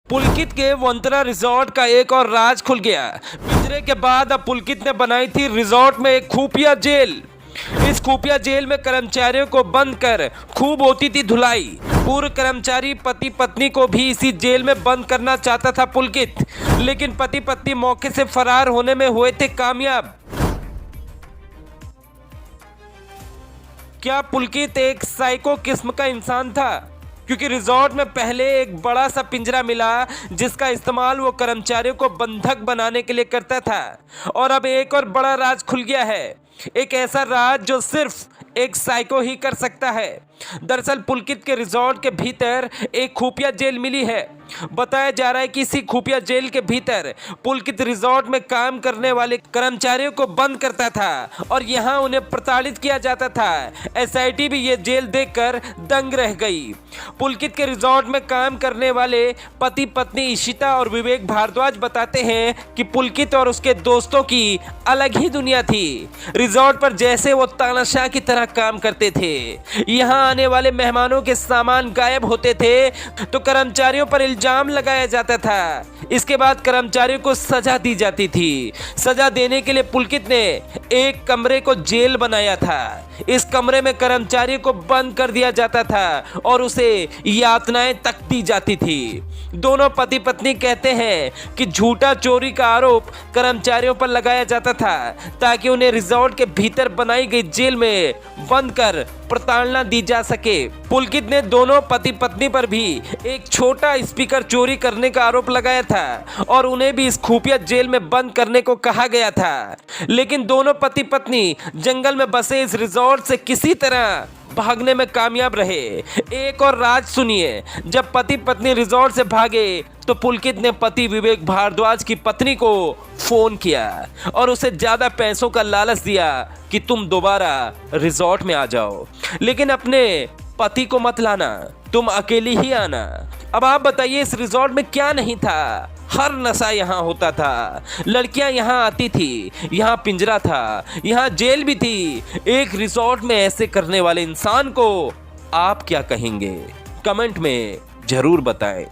पुलकित के वंतना रिजॉर्ट का एक और राज खुल गया। पिंजरे के बाद अब पुलकित ने बनाई थी रिजॉर्ट में एक खुफिया जेल। इस खुफिया जेल में कर्मचारियों को बंद कर खूब होती थी धुलाई। पूर्व कर्मचारी पति पत्नी को भी इसी जेल में बंद करना चाहता था पुलकित, लेकिन पति पत्नी मौके से फरार होने में हुए थे कामयाब। क्या पुलकित एक साइको किस्म का इंसान था? क्योंकि रिजॉर्ट में पहले एक बड़ा सा पिंजरा मिला जिसका इस्तेमाल वो कर्मचारियों को बंधक बनाने के लिए करता था। और अब एक और बड़ा राज खुल गया है, एक ऐसा राज जो सिर्फ एक साइको ही कर सकता है। दरअसल पुलकित के रिजॉर्ट के भीतर एक खुफिया जेल मिली है। बताया जा रहा है कि इसी खुफिया जेल के भीतर पुलकित रिजॉर्ट में काम करने वाले कर्मचारियों को बंद करता था और यहां उन्हें प्रताड़ित किया जाता था। एसआईटी भी ये जेल देखकर दंग रह गई। पुलकित के रिजॉर्ट में काम करने वाले पति पत्नी इशिता और विवेक भारद्वाज बताते हैं कि पुलकित और उसके दोस्तों की अलग ही दुनिया थी। रिजॉर्ट पर जैसे वो तानाशाह की तरह काम करते थे। यहाँ आने वाले मेहमानों के सामान गायब होते थे तो कर्मचारियों पर इल्जाम लगाया जाता था। इसके बाद कर्मचारियों को सजा दी जाती थी। सजा देने के लिए पुलकित ने एक कमरे को जेल बनाया था। इस कमरे में कर्मचारियों को बंद कर दिया जाता था और उसे यातनाएं तक दी जाती थी। दोनों पति पत्नी कहते हैं कि झूठा चोरी का आरोप कर्मचारियों पर लगाया जाता था ताकि उन्हें रिजॉर्ट के भीतर बनाई गई जेल में बंद कर प्रताड़ना दी जा सके। पुलकित ने दोनों पति पत्नी पर भी एक छोटा स्पीकर चोरी करने का आरोप लगाया था और उन्हें भी इस खुफिया जेल में बंद करने को कहा गया था। लेकिन दोनों पति पत्नी जंगल में बसे इस रिजॉर्ट से किसी तरह भागने में कामयाब रहे। एक और राज सुनिए, जब पति पत्नी रिजॉर्ट से भागे तो पुलकित ने पति विवेक भारद्वाज की पत्नी को फोन किया और उसे ज्यादा पैसों का लालच दिया कि तुम दोबारा रिजॉर्ट में आ जाओ, लेकिन अपने पति को मत लाना, तुम अकेली ही आना। अब आप बताइए इस रिजॉर्ट में क्या नहीं था? हर नशा यहाँ होता था, लड़कियां यहाँ आती थी, यहाँ पिंजरा था, यहाँ जेल भी थी। एक रिजॉर्ट में ऐसे करने वाले इंसान को आप क्या कहेंगे? कमेंट में जरूर बताएं।